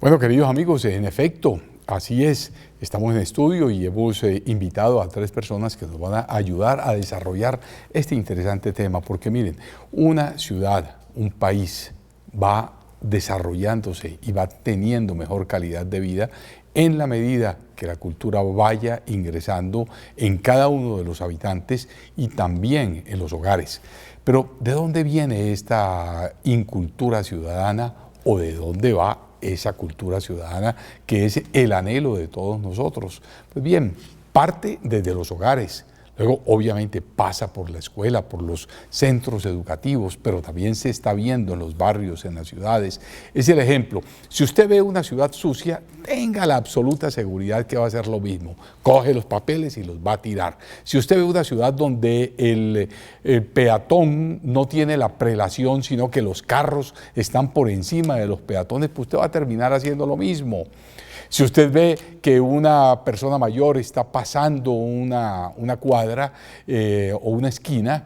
Bueno, queridos amigos, en efecto, así es. Estamos en estudio y hemos invitado a 3 personas que nos van a ayudar a desarrollar este interesante tema. Porque miren, una ciudad, un país va desarrollándose y va teniendo mejor calidad de vida en la medida que la cultura vaya ingresando en cada uno de los habitantes y también en los hogares. Pero ¿de dónde viene esta incultura ciudadana o de dónde va esa cultura ciudadana que es el anhelo de todos nosotros? Pues bien, parte desde los hogares, luego obviamente pasa por la escuela, por los centros educativos, pero también se está viendo en los barrios, en las ciudades. Es el ejemplo. Si usted ve una ciudad sucia, tenga la absoluta seguridad que va a hacer lo mismo. Coge los papeles y los va a tirar. Si usted ve una ciudad donde el peatón no tiene la prelación, sino que los carros están por encima de los peatones, pues usted va a terminar haciendo lo mismo. Si usted ve que una persona mayor está pasando una cuadra o una esquina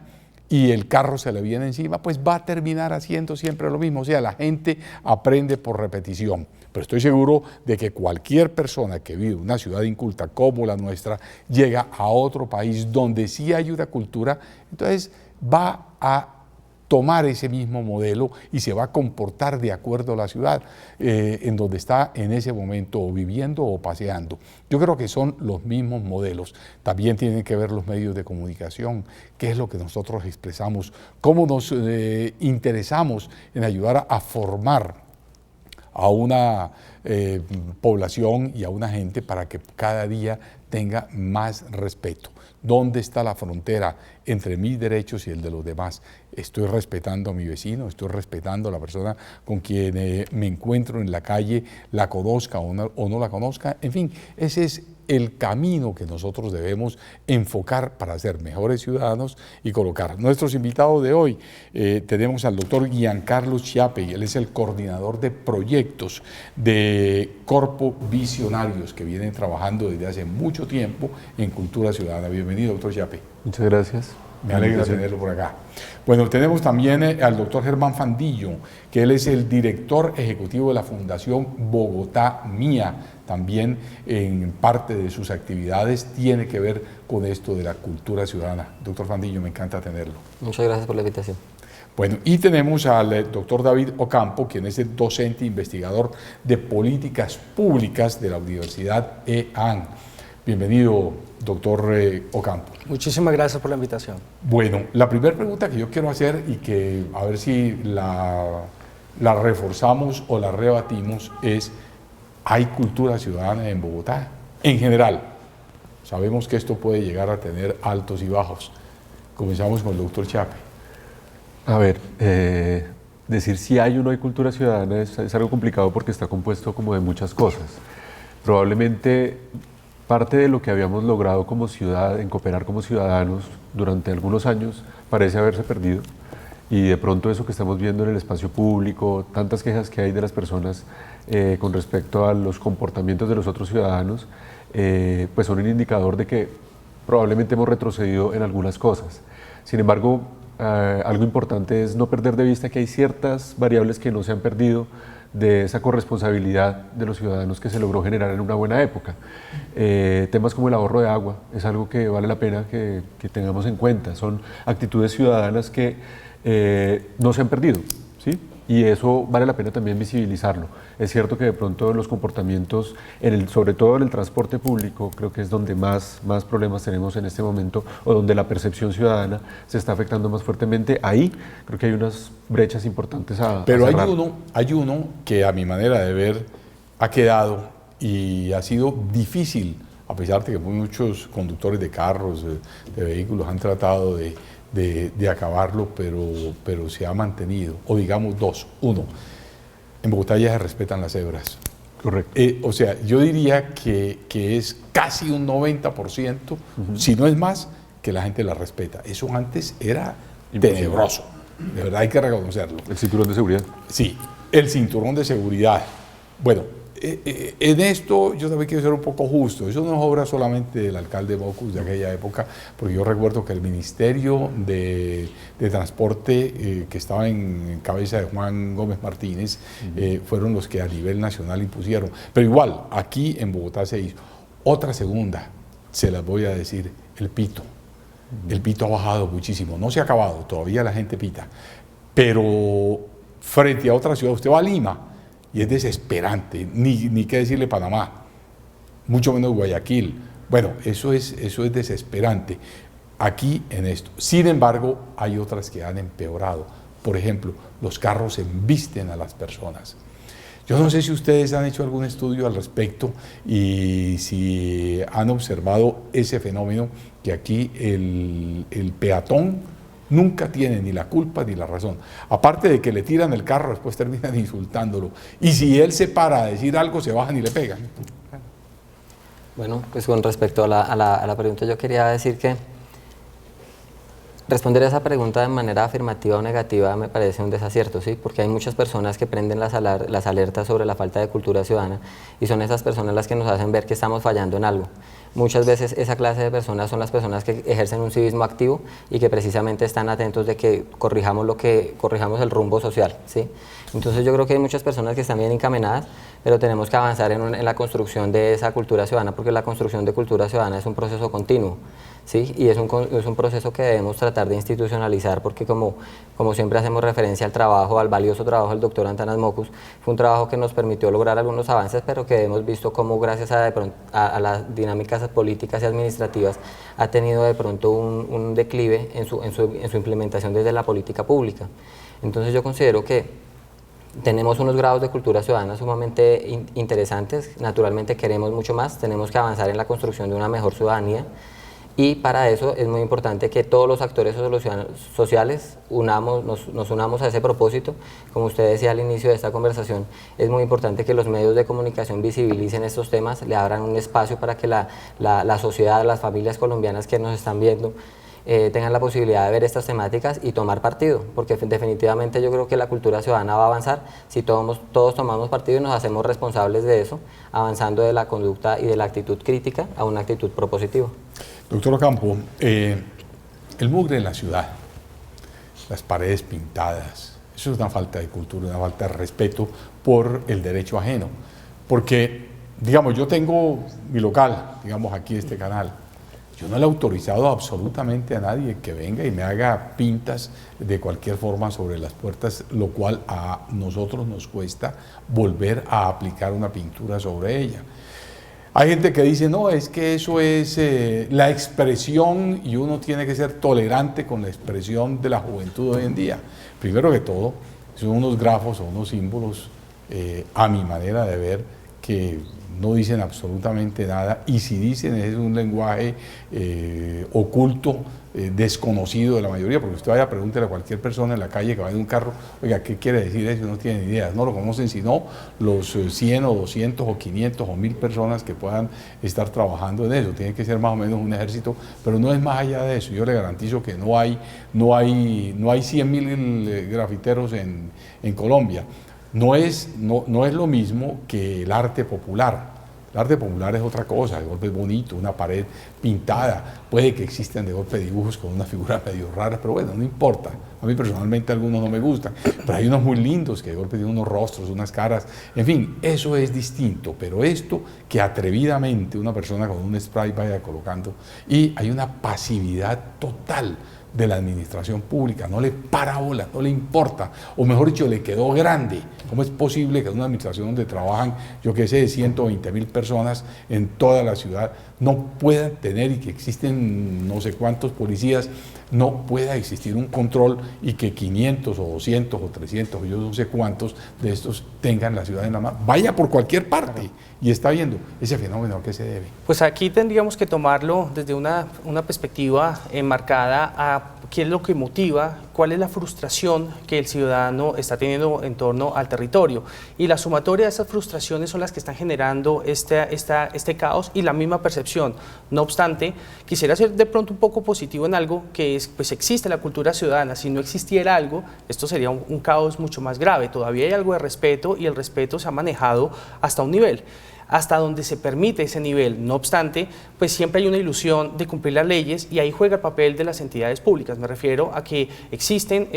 y el carro se le viene encima, pues va a terminar haciendo siempre lo mismo. O sea, la gente aprende por repetición. Pero estoy seguro de que cualquier persona que vive en una ciudad inculta como la nuestra llega a otro país donde sí hay una cultura, entonces va a tomar ese mismo modelo y se va a comportar de acuerdo a la ciudad en donde está en ese momento o viviendo o paseando. Yo creo que son los mismos modelos. También tienen que ver los medios de comunicación, qué es lo que nosotros expresamos, cómo nos interesamos en ayudar a formar a una población y a una gente para que cada día tenga más respeto. ¿Dónde está la frontera entre mis derechos y el de los demás? Estoy respetando a mi vecino, estoy respetando a la persona con quien me encuentro en la calle, la conozca o no la conozca. En fin, ese es el camino que nosotros debemos enfocar para ser mejores ciudadanos y colocar. Nuestros invitados de hoy, tenemos al doctor Giancarlo Chiappe, él es el coordinador de proyectos de Corpo Visionarios, que vienen trabajando desde hace mucho tiempo en cultura ciudadana. Bienvenido, doctor Chiappe. Muchas gracias. Me alegra tenerlo por acá. Bueno, tenemos también al doctor Germán Fandillo, que él es el director ejecutivo de la Fundación Bogotá Mía. También en parte de sus actividades tiene que ver con esto de la cultura ciudadana. Doctor Fandillo, me encanta tenerlo. Muchas gracias por la invitación. Bueno, y tenemos al doctor David Ocampo, quien es el docente investigador de políticas públicas de la Universidad EAN. Bienvenido, doctor Ocampo. Muchísimas gracias por la invitación. Bueno, la primera pregunta que yo quiero hacer y que a ver si la reforzamos o la rebatimos es: ¿hay cultura ciudadana en Bogotá? En general, sabemos que esto puede llegar a tener altos y bajos. Comenzamos con el doctor Chiappe. A ver, decir si hay o no hay cultura ciudadana es algo complicado porque está compuesto como de muchas cosas. Probablemente parte de lo que habíamos logrado como ciudad, en cooperar como ciudadanos durante algunos años, parece haberse perdido. Y de pronto eso que estamos viendo en el espacio público, tantas quejas que hay de las personas con respecto a los comportamientos de los otros ciudadanos, pues son un indicador de que probablemente hemos retrocedido en algunas cosas. Sin embargo, algo importante es no perder de vista que hay ciertas variables que no se han perdido de esa corresponsabilidad de los ciudadanos que se logró generar en una buena época. Temas como el ahorro de agua es algo que vale la pena que tengamos en cuenta. Son actitudes ciudadanas que no se han perdido, ¿sí? Y eso vale la pena también visibilizarlo. Es cierto que de pronto los comportamientos, sobre todo en el transporte público, creo que es donde más problemas tenemos en este momento, o donde la percepción ciudadana se está afectando más fuertemente. Ahí creo que hay unas brechas importantes a Pero cerrar. hay uno que a mi manera de ver ha quedado y ha sido difícil, a pesar de que muchos conductores de carros, de vehículos han tratado de acabarlo, pero se ha mantenido. O digamos dos. Uno, en Bogotá ya se respetan las cebras. Correcto. O sea, yo diría que es casi un 90%, si no es más, que la gente la respeta. Eso antes era tenebroso. De verdad hay que reconocerlo. El cinturón de seguridad. Sí, el cinturón de seguridad. Bueno, en esto yo también quiero ser un poco justo. Eso no es obra solamente del alcalde Bocus de aquella época, porque yo recuerdo que el Ministerio de Transporte, que estaba en cabeza de Juan Gómez Martínez, fueron los que a nivel nacional impusieron. Pero igual, aquí en Bogotá se hizo. Otra segunda, se las voy a decir, el pito. El pito ha bajado muchísimo, no se ha acabado, todavía la gente pita. Pero frente a otra ciudad, usted va a Lima, y es desesperante, ni qué decirle Panamá, mucho menos Guayaquil. Bueno, eso es desesperante aquí en esto. Sin embargo, hay otras que han empeorado. Por ejemplo, los carros embisten a las personas. Yo no sé si ustedes han hecho algún estudio al respecto y si han observado ese fenómeno que aquí el peatón nunca tiene ni la culpa ni la razón. Aparte de que le tiran el carro, después terminan insultándolo. Y si él se para a decir algo, se bajan y le pegan. Bueno, pues con respecto a la pregunta, yo quería decir que responder a esa pregunta de manera afirmativa o negativa me parece un desacierto, ¿sí? Porque hay muchas personas que prenden las alertas sobre la falta de cultura ciudadana y son esas personas las que nos hacen ver que estamos fallando en algo. Muchas veces esa clase de personas son las personas que ejercen un civismo activo y que precisamente están atentos de que corrijamos el rumbo social, ¿sí? Entonces yo creo que hay muchas personas que están bien encaminadas, pero tenemos que avanzar en la construcción de esa cultura ciudadana, porque la construcción de cultura ciudadana es un proceso continuo, ¿sí? Y es un proceso que debemos tratar de institucionalizar, porque como siempre hacemos referencia al trabajo, al valioso trabajo del doctor Antanas Mockus, fue un trabajo que nos permitió lograr algunos avances, pero que hemos visto cómo gracias a las dinámicas políticas y administrativas ha tenido de pronto un declive en su implementación desde la política pública. Entonces yo considero que tenemos unos grados de cultura ciudadana sumamente interesantes, naturalmente queremos mucho más, tenemos que avanzar en la construcción de una mejor ciudadanía y para eso es muy importante que todos los actores sociales nos unamos a ese propósito. Como usted decía al inicio de esta conversación, es muy importante que los medios de comunicación visibilicen estos temas, le abran un espacio para que la sociedad, las familias colombianas que nos están viendo, tengan la posibilidad de ver estas temáticas y tomar partido, porque definitivamente yo creo que la cultura ciudadana va a avanzar si todos tomamos partido y nos hacemos responsables de eso, avanzando de la conducta y de la actitud crítica a una actitud propositiva. Doctor Ocampo, el mugre en la ciudad, las paredes pintadas, eso es una falta de cultura, una falta de respeto por el derecho ajeno, porque, digamos, yo tengo mi local, digamos aquí este canal, yo no le he autorizado absolutamente a nadie que venga y me haga pintas de cualquier forma sobre las puertas, lo cual a nosotros nos cuesta volver a aplicar una pintura sobre ella. Hay gente que dice, no, es que eso es la expresión y uno tiene que ser tolerante con la expresión de la juventud hoy en día. Primero que todo, son unos grafos o unos símbolos, a mi manera de ver, que no dicen absolutamente nada, y si dicen es un lenguaje oculto, desconocido de la mayoría, porque usted vaya a preguntarle a cualquier persona en la calle que va en un carro, oiga, ¿qué quiere decir eso? No tienen idea, no lo conocen sino los 100 o 200 o 500 o 1000 personas que puedan estar trabajando en eso. Tiene que ser más o menos un ejército, pero no es más allá de eso. Yo le garantizo que no hay 100.000 grafiteros en Colombia. No es lo mismo que el arte popular. El arte popular es otra cosa, de golpe es bonito, una pared pintada, puede que existan de golpe dibujos con unas figuras medio raras, pero bueno, no importa. A mí personalmente algunos no me gustan, pero hay unos muy lindos que de golpe tienen unos rostros, unas caras, en fin, eso es distinto, pero esto que atrevidamente una persona con un spray vaya colocando, y hay una pasividad total de la administración pública, no le para bola, no le importa, o mejor dicho, le quedó grande. ¿Cómo es posible que en una administración donde trabajan, yo qué sé, 120.000 personas en toda la ciudad, no puedan tener, y que existen no sé cuántos policías, no pueda existir un control y que 500 o 200 o 300 o yo no sé cuántos de estos tengan la ciudad en la mano? Vaya por cualquier parte y está viendo ese fenómeno. ¿A qué se debe? Pues aquí tendríamos que tomarlo desde una perspectiva enmarcada a qué es lo que motiva, cuál es la frustración que el ciudadano está teniendo en torno al territorio. Y la sumatoria de esas frustraciones son las que están generando este caos y la misma percepción. No obstante, quisiera ser de pronto un poco positivo en algo que es, pues existe la cultura ciudadana. Si no existiera algo, esto sería un caos mucho más grave. Todavía hay algo de respeto y el respeto se ha manejado hasta un nivel, hasta donde se permite ese nivel. No obstante, pues siempre hay una ilusión de cumplir las leyes y ahí juega el papel de las entidades públicas. Me refiero a que existen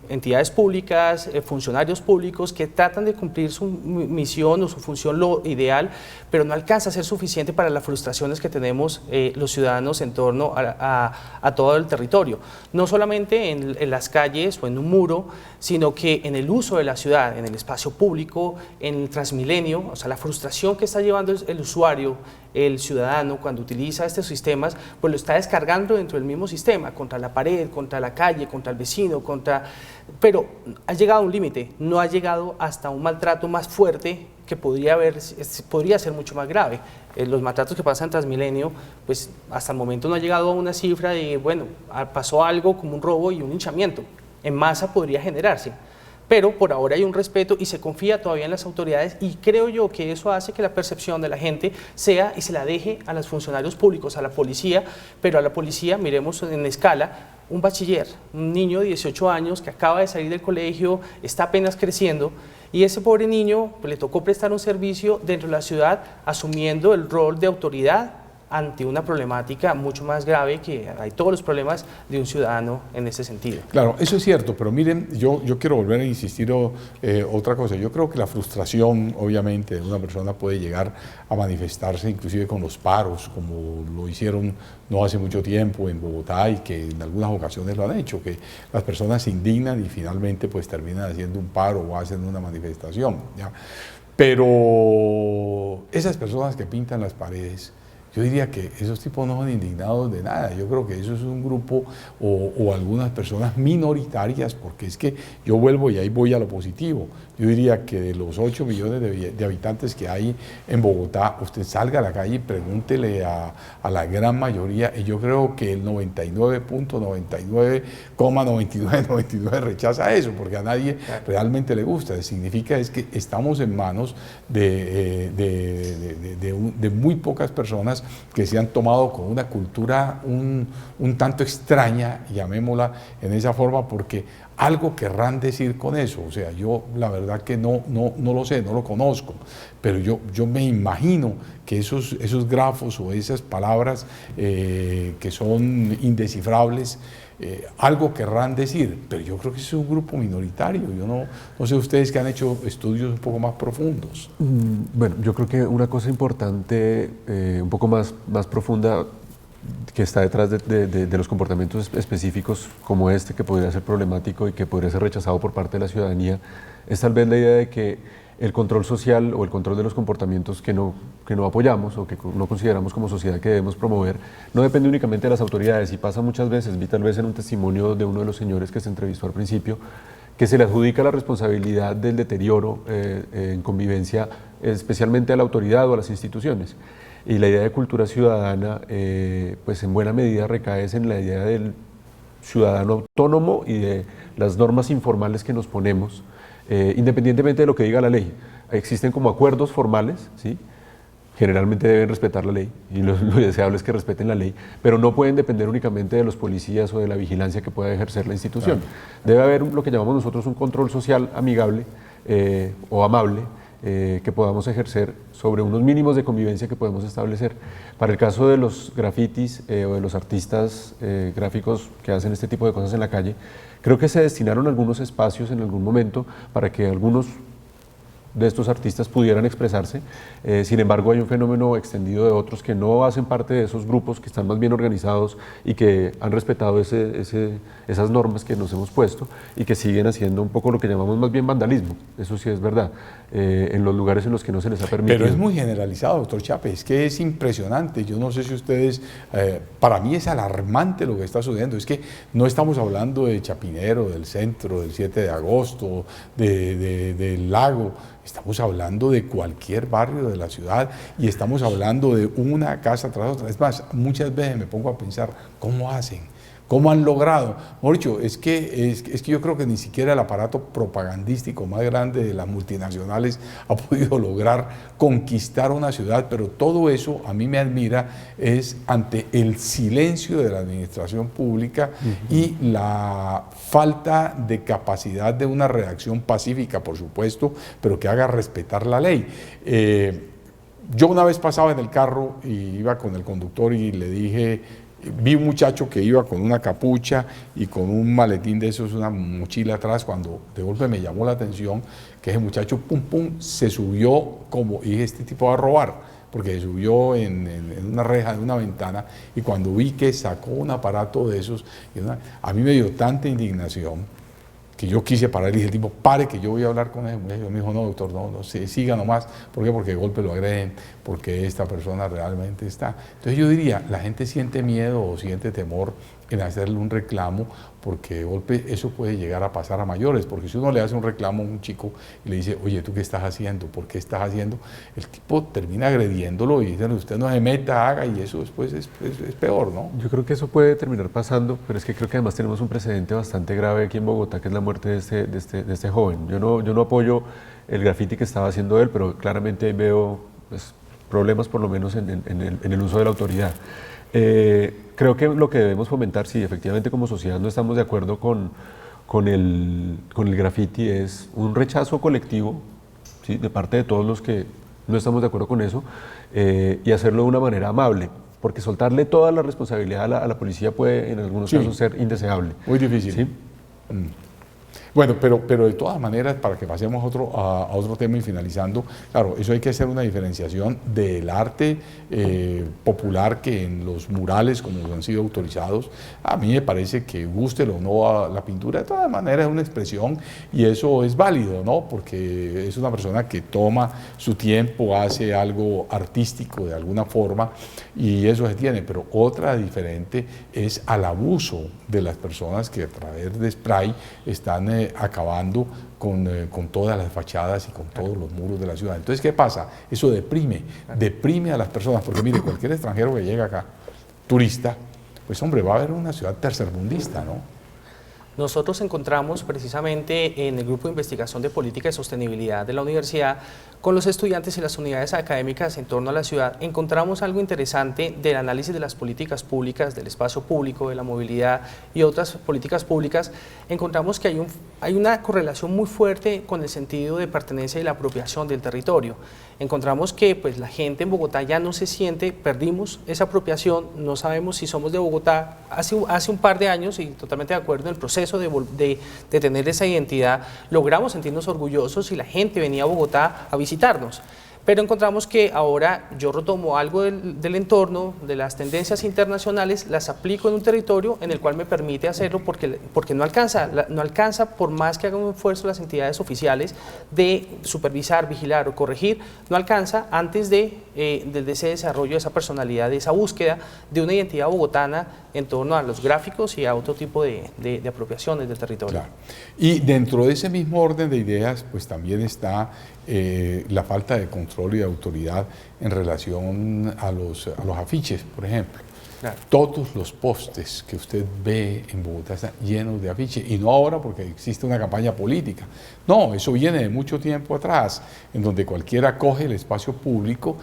entidades públicas, funcionarios públicos que tratan de cumplir su misión o su función lo ideal, pero no alcanza a ser suficiente para las frustraciones que tenemos los ciudadanos en torno a todo el territorio. No solamente en las calles o en un muro, sino que en el uso de la ciudad, en el espacio público, en el Transmilenio. O sea, la frustración que está llevando el usuario, el ciudadano, cuando utiliza estos sistemas, pues lo está descargando dentro del mismo sistema, contra la pared, contra la calle, contra el vecino, pero ha llegado a un límite, no ha llegado hasta un maltrato más fuerte que podría ser mucho más grave. Los maltratos que pasan en Transmilenio, pues hasta el momento no ha llegado a una cifra de, bueno, pasó algo como un robo y un linchamiento. En masa podría generarse, pero por ahora hay un respeto y se confía todavía en las autoridades y creo yo que eso hace que la percepción de la gente sea y se la deje a los funcionarios públicos, a la policía, pero a la policía, miremos en escala, un bachiller, un niño de 18 años que acaba de salir del colegio, está apenas creciendo y ese pobre niño pues, le tocó prestar un servicio dentro de la ciudad asumiendo el rol de autoridad ante una problemática mucho más grave que hay todos los problemas de un ciudadano en ese sentido. Claro, eso es cierto, pero miren, yo quiero volver a insistir otra cosa. Yo creo que la frustración, obviamente, de una persona puede llegar a manifestarse inclusive con los paros, como lo hicieron no hace mucho tiempo en Bogotá y que en algunas ocasiones lo han hecho, que las personas se indignan y finalmente pues terminan haciendo un paro o hacen una manifestación, ¿ya? Pero esas personas que pintan las paredes, yo diría que esos tipos no son indignados de nada. Yo creo que eso es un grupo o algunas personas minoritarias, porque es que yo vuelvo y ahí voy a lo positivo. Yo diría que de los 8 millones de habitantes que hay en Bogotá, usted salga a la calle y pregúntele a la gran mayoría, y yo creo que el 99.99,9999 rechaza eso, porque a nadie realmente le gusta. Significa es que estamos en manos de muy pocas personas que se han tomado con una cultura un tanto extraña, llamémosla en esa forma, porque algo querrán decir con eso. O sea, yo la verdad que no lo sé, no lo conozco, pero yo me imagino que esos grafos o esas palabras que son indescifrables, algo querrán decir, pero yo creo que es un grupo minoritario. Yo no sé ustedes que han hecho estudios un poco más profundos. Bueno, yo creo que una cosa importante, un poco más profunda, que está detrás de los comportamientos específicos como este, que podría ser problemático y que podría ser rechazado por parte de la ciudadanía, es tal vez la idea de que el control social o el control de los comportamientos que no apoyamos o que no consideramos como sociedad que debemos promover, no depende únicamente de las autoridades. Y pasa muchas veces, vi tal vez en un testimonio de uno de los señores que se entrevistó al principio, que se le adjudica la responsabilidad del deterioro en convivencia especialmente a la autoridad o a las instituciones. Y la idea de cultura ciudadana, pues en buena medida recae en la idea del ciudadano autónomo y de las normas informales que nos ponemos, independientemente de lo que diga la ley. Existen como acuerdos formales, ¿sí? Generalmente deben respetar la ley y lo deseable es que respeten la ley, pero no pueden depender únicamente de los policías o de la vigilancia que pueda ejercer la institución. Claro. Debe haber lo que llamamos nosotros un control social amigable o amable, que podamos ejercer sobre unos mínimos de convivencia que podemos establecer. Para el caso de los grafitis o de los artistas gráficos que hacen este tipo de cosas en la calle, creo que se destinaron algunos espacios en algún momento para que algunos de estos artistas pudieran expresarse. Sin embargo, hay un fenómeno extendido de otros que no hacen parte de esos grupos, que están más bien organizados y que han respetado esas normas que nos hemos puesto y que siguen haciendo un poco lo que llamamos más bien vandalismo. Eso sí es verdad, en los lugares en los que no se les ha permitido. Pero es muy generalizado, doctor Chape, es que es impresionante. Yo no sé si ustedes, para mí es alarmante lo que está sucediendo. Es que no estamos hablando de Chapinero, del centro, del 7 de agosto, del lago. Estamos hablando de cualquier barrio de la ciudad y estamos hablando de una casa tras otra. Es más, muchas veces me pongo a pensar, ¿cómo hacen? ¿Cómo han logrado? Mejor dicho, es que yo creo que ni siquiera el aparato propagandístico más grande de las multinacionales ha podido lograr conquistar una ciudad, pero todo eso a mí me admira es ante el silencio de la administración pública y la falta de capacidad de una redacción pacífica, por supuesto, pero que haga respetar la ley. Yo una vez pasaba en el carro y iba con el conductor y le dije, vi un muchacho que iba con una capucha y con un maletín de esos, una mochila atrás, cuando de golpe me llamó la atención que ese muchacho, pum, pum, se subió como, y dije, este tipo va a robar, porque se subió en una reja de una ventana, y cuando vi que sacó un aparato de esos, a mí me dio tanta indignación que yo quise parar y dije, el tipo, pare que yo voy a hablar con él. Me dijo, no, doctor, no, siga nomás. ¿Por qué? Porque de golpe lo agreden, porque esta persona realmente está. Entonces yo diría, la gente siente miedo o siente temor en hacerle un reclamo, porque de golpe eso puede llegar a pasar a mayores, porque si uno le hace un reclamo a un chico y le dice, oye, ¿tú qué estás haciendo? ¿Por qué estás haciendo? El tipo termina agrediéndolo y dice, usted no se meta, haga, y eso después es peor, ¿no? Yo creo que eso puede terminar pasando, pero es que creo que además tenemos un precedente bastante grave aquí en Bogotá, que es la muerte de este joven. Yo no apoyo el graffiti que estaba haciendo él, pero claramente ahí veo pues, problemas por lo menos en el uso de la autoridad. Creo que lo que debemos fomentar, si efectivamente como sociedad no estamos de acuerdo con el graffiti, es un rechazo colectivo, ¿sí?, de parte de todos los que no estamos de acuerdo con eso, y hacerlo de una manera amable, porque soltarle toda la responsabilidad a la policía puede en algunos casos ser indeseable. Muy difícil. ¿Sí? Bueno, pero de todas maneras, para que pasemos a otro tema y finalizando, claro, eso hay que hacer una diferenciación del arte popular, que en los murales, como han sido autorizados, a mí me parece que guste o no la pintura, de todas maneras es una expresión y eso es válido, ¿no? Porque es una persona que toma su tiempo, hace algo artístico de alguna forma y eso se tiene, pero otra diferente es al abuso de las personas que a través de spray están acabando con todas las fachadas y con todos los muros de la ciudad. Entonces, ¿qué pasa? Eso deprime a las personas, porque mire, cualquier extranjero que llega acá, turista, pues hombre, va a haber una ciudad tercermundista, ¿no? Nosotros encontramos precisamente en el Grupo de Investigación de Política y Sostenibilidad de la universidad, con los estudiantes y las unidades académicas en torno a la ciudad, encontramos algo interesante del análisis de las políticas públicas, del espacio público, de la movilidad y otras políticas públicas. Encontramos que hay una correlación muy fuerte con el sentido de pertenencia y la apropiación del territorio. Encontramos que pues, la gente en Bogotá ya no se siente, perdimos esa apropiación, no sabemos si somos de Bogotá. Hace un par de años, y totalmente de acuerdo, en el proceso de tener esa identidad, logramos sentirnos orgullosos y la gente venía a Bogotá a visitarnos. Pero encontramos que ahora yo retomo algo del entorno, de las tendencias internacionales, las aplico en un territorio en el cual me permite hacerlo porque no alcanza, por más que hagan un esfuerzo las entidades oficiales de supervisar, vigilar o corregir, no alcanza antes de ese desarrollo de esa personalidad, de esa búsqueda de una identidad bogotana en torno a los gráficos y a otro tipo de apropiaciones del territorio. Claro. Y dentro de ese mismo orden de ideas, pues también está la falta de control y de autoridad en relación a los afiches, por ejemplo. Claro. Todos los postes que usted ve en Bogotá están llenos de afiches, y no ahora porque existe una campaña política. No, eso viene de mucho tiempo atrás, en donde cualquiera coge el espacio público,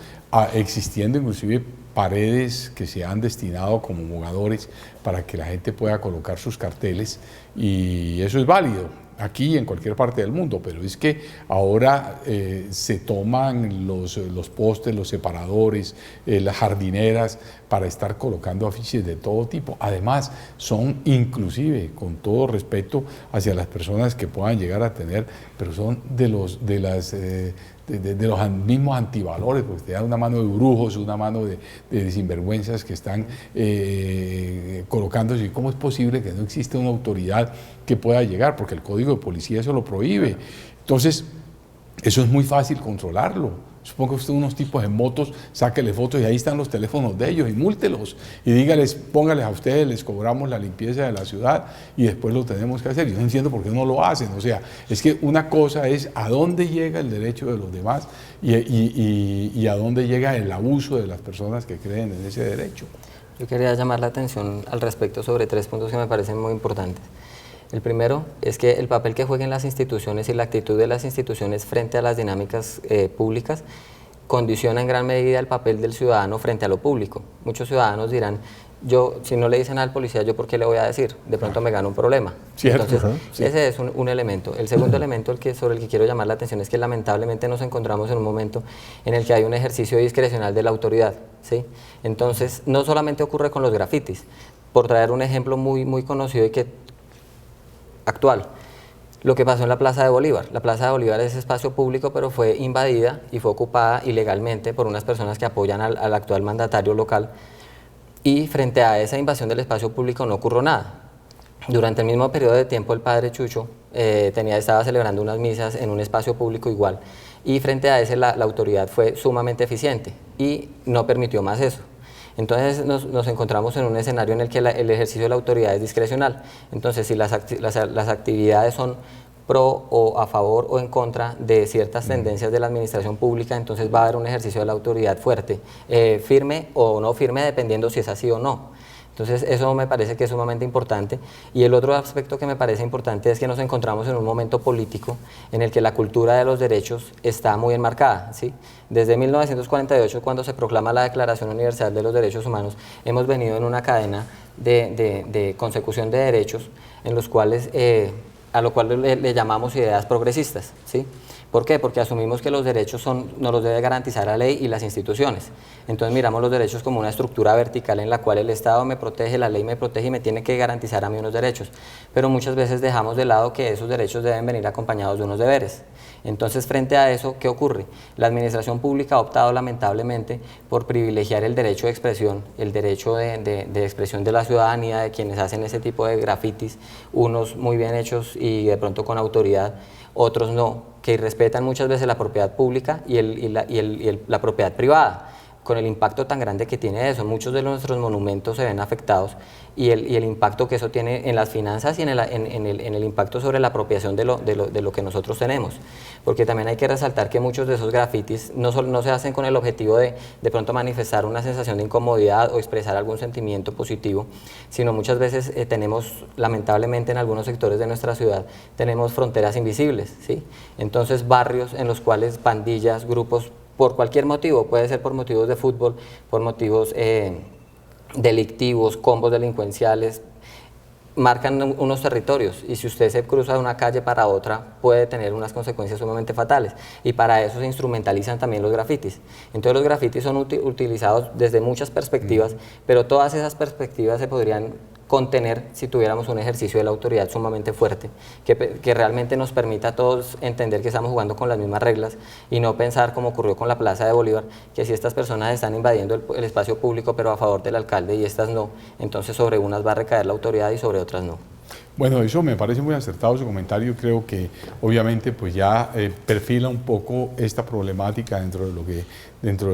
existiendo inclusive paredes que se han destinado como mogadores para que la gente pueda colocar sus carteles, y eso es válido aquí y en cualquier parte del mundo, pero es que ahora se toman los postes, los separadores, las jardineras para estar colocando afiches de todo tipo. Además, son inclusive, con todo respeto hacia las personas que puedan llegar a tener, pero son de los mismos antivalores, porque te dan una mano de brujos, una mano de sinvergüenzas que están colocándose. ¿Y cómo es posible que no exista una autoridad que pueda llegar? Porque el Código de Policía eso lo prohíbe. Entonces, eso es muy fácil controlarlo. Supongo que usted unos tipos en motos, sáquele fotos y ahí están los teléfonos de ellos y múltelos y dígales, póngales a ustedes, les cobramos la limpieza de la ciudad y después lo tenemos que hacer. Yo no entiendo por qué no lo hacen. O sea, es que una cosa es a dónde llega el derecho de los demás y a dónde llega el abuso de las personas que creen en ese derecho. Yo quería llamar la atención al respecto sobre 3 puntos que me parecen muy importantes. El primero es que el papel que jueguen las instituciones y la actitud de las instituciones frente a las dinámicas públicas condiciona en gran medida el papel del ciudadano frente a lo público. Muchos ciudadanos dirán, yo, si no le dicen al policía, ¿yo por qué le voy a decir? De pronto me gano un problema. Cierto. Entonces, Sí. ese es un elemento. El segundo elemento sobre el que quiero llamar la atención es que lamentablemente nos encontramos en un momento en el que hay un ejercicio discrecional de la autoridad, ¿sí? Entonces, no solamente ocurre con los grafitis. Por traer un ejemplo muy conocido y que actual, lo que pasó en la Plaza de Bolívar. La Plaza de Bolívar es espacio público, pero fue invadida y fue ocupada ilegalmente por unas personas que apoyan al actual mandatario local, y frente a esa invasión del espacio público no ocurrió nada. Durante el mismo periodo de tiempo el padre Chucho estaba celebrando unas misas en un espacio público igual, y frente a ese la autoridad fue sumamente eficiente y no permitió más eso. Entonces nos encontramos en un escenario en el que el ejercicio de la autoridad es discrecional. Entonces, si las actividades son pro o a favor o en contra de ciertas tendencias de la administración pública, entonces va a haber un ejercicio de la autoridad fuerte, firme o no firme, dependiendo si es así o no. Entonces eso me parece que es sumamente importante. Y el otro aspecto que me parece importante es que nos encontramos en un momento político en el que la cultura de los derechos está muy enmarcada, ¿sí? Desde 1948, cuando se proclama la Declaración Universal de los Derechos Humanos, hemos venido en una cadena de consecución de derechos en los cuales, a lo cual le llamamos ideas progresistas, ¿sí? ¿Por qué? Porque asumimos que los derechos nos los debe garantizar la ley y las instituciones. Entonces miramos los derechos como una estructura vertical en la cual el Estado me protege, la ley me protege y me tiene que garantizar a mí unos derechos. Pero muchas veces dejamos de lado que esos derechos deben venir acompañados de unos deberes. Entonces, frente a eso, ¿qué ocurre? La administración pública ha optado lamentablemente por privilegiar el derecho de expresión, el derecho de expresión de la ciudadanía, de quienes hacen ese tipo de grafitis, unos muy bien hechos y de pronto con autoridad, otros no, que irrespetan muchas veces la propiedad pública y la propiedad privada, con el impacto tan grande que tiene eso. Muchos de nuestros monumentos se ven afectados y el impacto que eso tiene en las finanzas y en el impacto sobre la apropiación de lo que nosotros tenemos. Porque también hay que resaltar que muchos de esos grafitis no se hacen con el objetivo de pronto manifestar una sensación de incomodidad o expresar algún sentimiento positivo, sino muchas veces tenemos, lamentablemente en algunos sectores de nuestra ciudad, tenemos fronteras invisibles, ¿sí? Entonces barrios en los cuales pandillas, grupos, por cualquier motivo, puede ser por motivos de fútbol, por motivos delictivos, combos delincuenciales, marcan unos territorios, y si usted se cruza de una calle para otra puede tener unas consecuencias sumamente fatales, y para eso se instrumentalizan también los grafitis. Entonces los grafitis son utilizados desde muchas perspectivas, pero todas esas perspectivas se podrían contener si tuviéramos un ejercicio de la autoridad sumamente fuerte, que realmente nos permita a todos entender que estamos jugando con las mismas reglas y no pensar como ocurrió con la Plaza de Bolívar, que si estas personas están invadiendo el espacio público pero a favor del alcalde y estas no, entonces sobre unas va a recaer la autoridad y sobre otras no. Bueno, eso me parece muy acertado su comentario. Creo que obviamente pues ya perfila un poco esta problemática dentro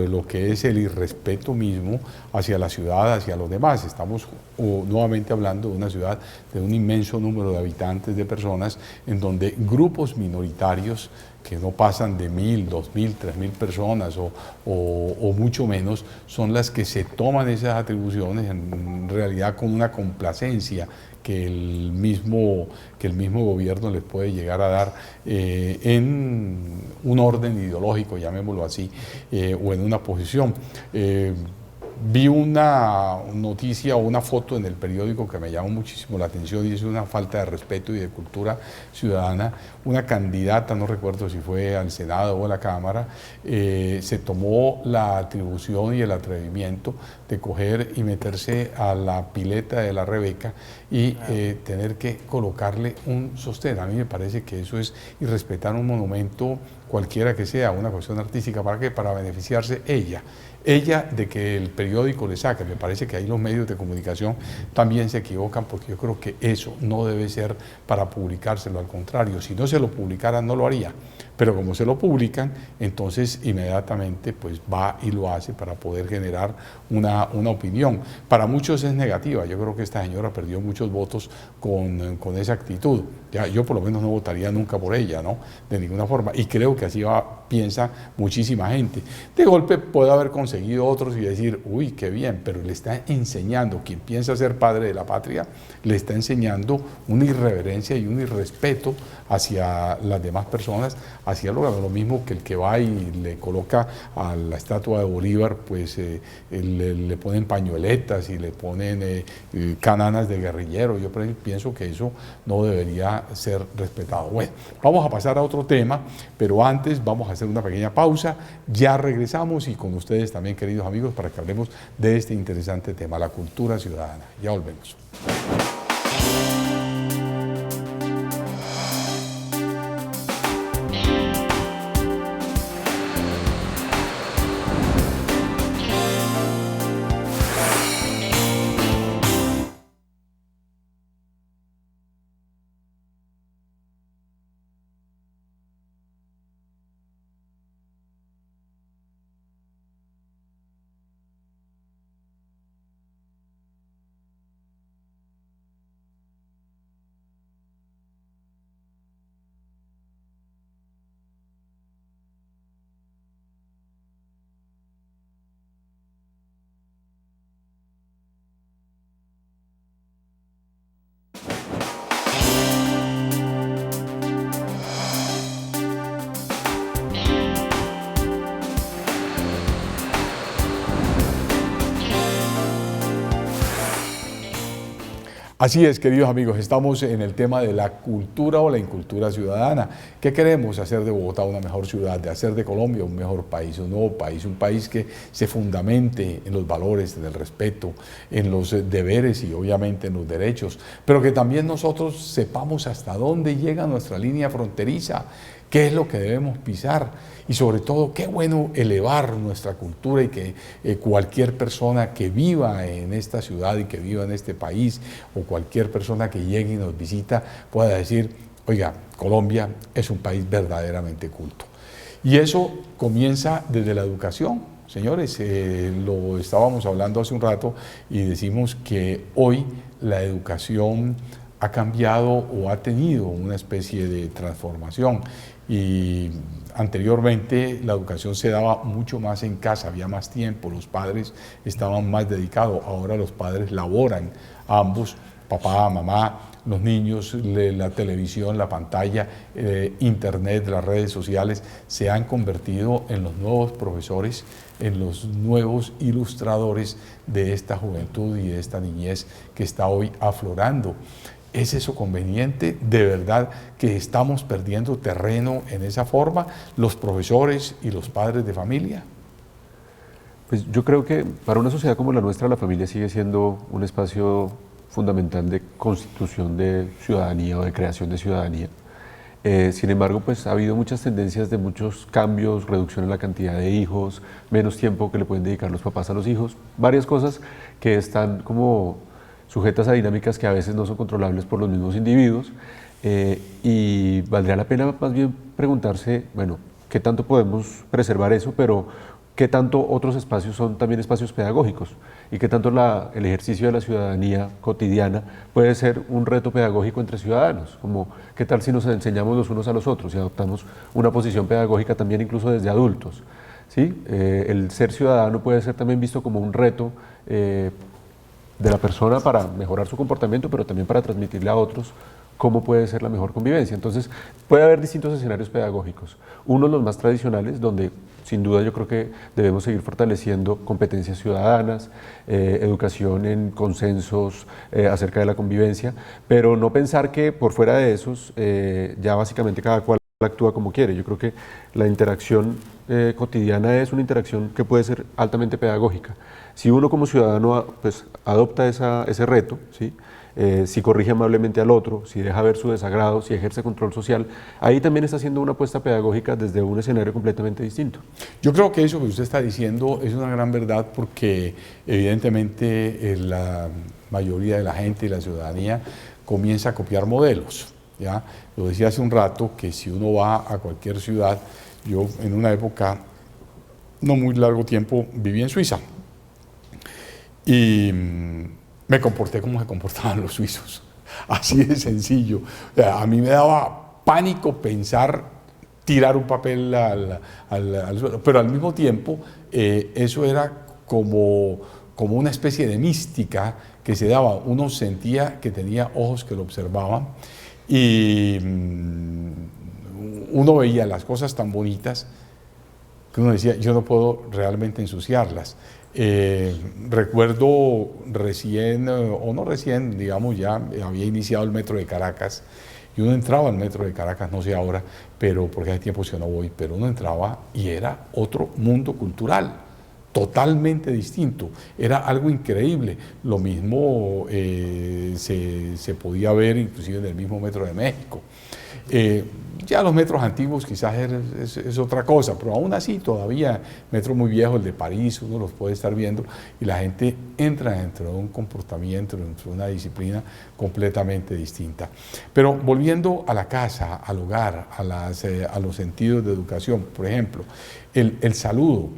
de lo que es el irrespeto mismo hacia la ciudad, hacia los demás. Estamos nuevamente hablando de una ciudad de un inmenso número de habitantes, de personas, en donde grupos minoritarios que no pasan de 1.000, 2.000, 3.000 personas o mucho menos, son las que se toman esas atribuciones en realidad con una complacencia que el mismo gobierno les puede llegar a dar en un orden ideológico, llamémoslo así, o en una posición. Vi una noticia o una foto en el periódico que me llamó muchísimo la atención y es una falta de respeto y de cultura ciudadana. Una candidata, no recuerdo si fue al Senado o a la Cámara, se tomó la atribución y el atrevimiento de coger y meterse a la pileta de la Rebeca y tener que colocarle un sostén. A mí me parece que eso es irrespetar un monumento cualquiera que sea, una cuestión artística. ¿Para qué? Para beneficiarse ella de que el periódico le saque. Me parece que ahí los medios de comunicación también se equivocan, porque yo creo que eso no debe ser para publicárselo, al contrario, si no se lo publicaran no lo haría, pero como se lo publican, entonces inmediatamente pues va y lo hace para poder generar una opinión. Para muchos es negativa. Yo creo que esta señora perdió muchos votos con esa actitud. Ya, yo por lo menos no votaría nunca por ella, ¿no? De ninguna forma. Y creo que así piensa muchísima gente. De golpe puede haber conseguido otros y decir, uy, qué bien, pero le está enseñando, quien piensa ser padre de la patria, le está enseñando una irreverencia y un irrespeto hacia las demás personas, hacia lo mismo que el que va y le coloca a la estatua de Bolívar, pues le ponen pañueletas y le ponen cananas de guerrillero. Yo pienso que eso no debería ser respetado. Bueno, vamos a pasar a otro tema, pero antes vamos a hacer una pequeña pausa. Ya regresamos y con ustedes también, queridos amigos, para que hablemos de este interesante tema, la cultura ciudadana. Ya volvemos. Así es, queridos amigos, estamos en el tema de la cultura o la incultura ciudadana. ¿Qué queremos hacer de Bogotá una mejor ciudad, de hacer de Colombia un mejor país, un nuevo país, un país que se fundamente en los valores, en el respeto, en los deberes y obviamente en los derechos, pero que también nosotros sepamos hasta dónde llega nuestra línea fronteriza, qué es lo que debemos pisar y sobre todo qué bueno elevar nuestra cultura y que cualquier persona que viva en esta ciudad y que viva en este país o cualquier persona que llegue y nos visita pueda decir, oiga, Colombia es un país verdaderamente culto. Y eso comienza desde la educación. Señores, lo estábamos hablando hace un rato y decimos que hoy la educación ha cambiado o ha tenido una especie de transformación y anteriormente la educación se daba mucho más en casa, había más tiempo, los padres estaban más dedicados, ahora los padres laboran ambos, papá, mamá, los niños, la televisión, la pantalla, internet, las redes sociales se han convertido en los nuevos profesores, en los nuevos ilustradores de esta juventud y de esta niñez que está hoy aflorando. ¿Es eso conveniente? ¿De verdad que estamos perdiendo terreno en esa forma, los profesores y los padres de familia? Pues yo creo que para una sociedad como la nuestra, la familia sigue siendo un espacio fundamental de constitución de ciudadanía o de creación de ciudadanía. Sin embargo, pues ha habido muchas tendencias de muchos cambios, reducción en la cantidad de hijos, menos tiempo que le pueden dedicar los papás a los hijos, varias cosas que están como sujetas a dinámicas que a veces no son controlables por los mismos individuos y valdría la pena más bien preguntarse, bueno, ¿qué tanto podemos preservar eso, pero qué tanto otros espacios son también espacios pedagógicos y qué tanto el ejercicio de la ciudadanía cotidiana puede ser un reto pedagógico entre ciudadanos, como qué tal si nos enseñamos los unos a los otros y adoptamos una posición pedagógica también incluso desde adultos, ¿sí? El ser ciudadano puede ser también visto como un reto de la persona para mejorar su comportamiento, pero también para transmitirle a otros cómo puede ser la mejor convivencia. Entonces, puede haber distintos escenarios pedagógicos. Unos los más tradicionales, donde sin duda yo creo que debemos seguir fortaleciendo competencias ciudadanas, educación en consensos acerca de la convivencia, pero no pensar que por fuera de esos ya básicamente cada cual actúa como quiere. Yo creo que la interacción cotidiana es una interacción que puede ser altamente pedagógica. Si uno como ciudadano pues, adopta ese reto, ¿sí? Si corrige amablemente al otro, si deja ver su desagrado, si ejerce control social, ahí también está haciendo una apuesta pedagógica desde un escenario completamente distinto. Yo creo que eso que usted está diciendo es una gran verdad porque evidentemente la mayoría de la gente y la ciudadanía comienza a copiar modelos. ¿Ya? Lo decía hace un rato que si uno va a cualquier ciudad, yo en una época, no muy largo tiempo, viví en Suiza y me comporté como se comportaban los suizos, Así de sencillo. A mí me daba pánico pensar tirar un papel al suelo, pero al mismo tiempo eso era como una especie de mística que se daba. Uno sentía que tenía ojos que lo observaban y uno veía las cosas tan bonitas que uno decía, yo no puedo realmente ensuciarlas. Recuerdo recién, o no recién, digamos, ya había iniciado el metro de Caracas y uno entraba al metro de Caracas, no sé ahora, pero porque hace tiempo que no voy, pero uno entraba y era otro mundo cultural, totalmente distinto, era algo increíble. Lo mismo se podía ver inclusive en el mismo metro de México. Ya los metros antiguos quizás es otra cosa, pero aún así todavía metro muy viejo, el de París, uno los puede estar viendo y la gente entra dentro de un comportamiento, dentro de una disciplina completamente distinta. Pero volviendo a la casa, al hogar, a los sentidos de educación, por ejemplo, el saludo.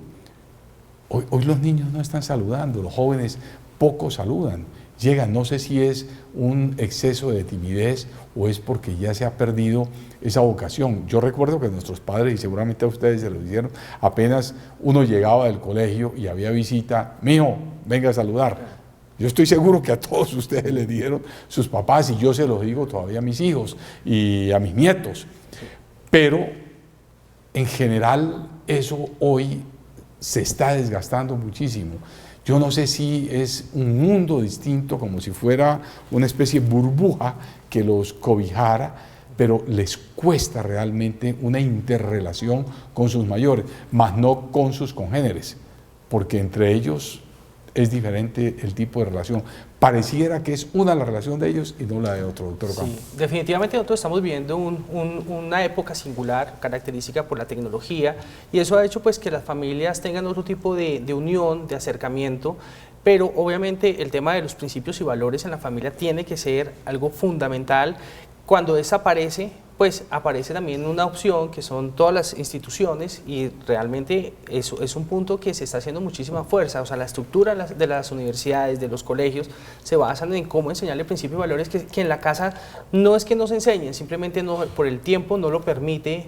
Hoy los niños no están saludando, los jóvenes poco saludan. Llegan, no sé si es un exceso de timidez o es porque ya se ha perdido esa vocación. Yo recuerdo que nuestros padres, y seguramente a ustedes se lo hicieron, apenas uno llegaba del colegio y había visita, mijo, venga a saludar. Yo estoy seguro que a todos ustedes les dieron sus papás y yo se los digo todavía a mis hijos y a mis nietos. Pero en general eso hoy se está desgastando muchísimo. Yo no sé si es un mundo distinto, como si fuera una especie de burbuja que los cobijara, pero les cuesta realmente una interrelación con sus mayores, más no con sus congéneres, porque entre ellos es diferente el tipo de relación. Pareciera que es una la relación de ellos y no la de otro, doctor Ocampo. Sí, definitivamente nosotros estamos viviendo una época singular, característica por la tecnología, y eso ha hecho pues que las familias tengan otro tipo de unión, de acercamiento, pero obviamente el tema de los principios y valores en la familia tiene que ser algo fundamental. Cuando desaparece, pues aparece también una opción que son todas las instituciones y realmente eso es un punto que se está haciendo muchísima fuerza. O sea, la estructura de las universidades, de los colegios, se basan en cómo enseñarle principios y valores que en la casa no es que no se enseñen, simplemente no, por el tiempo no lo permite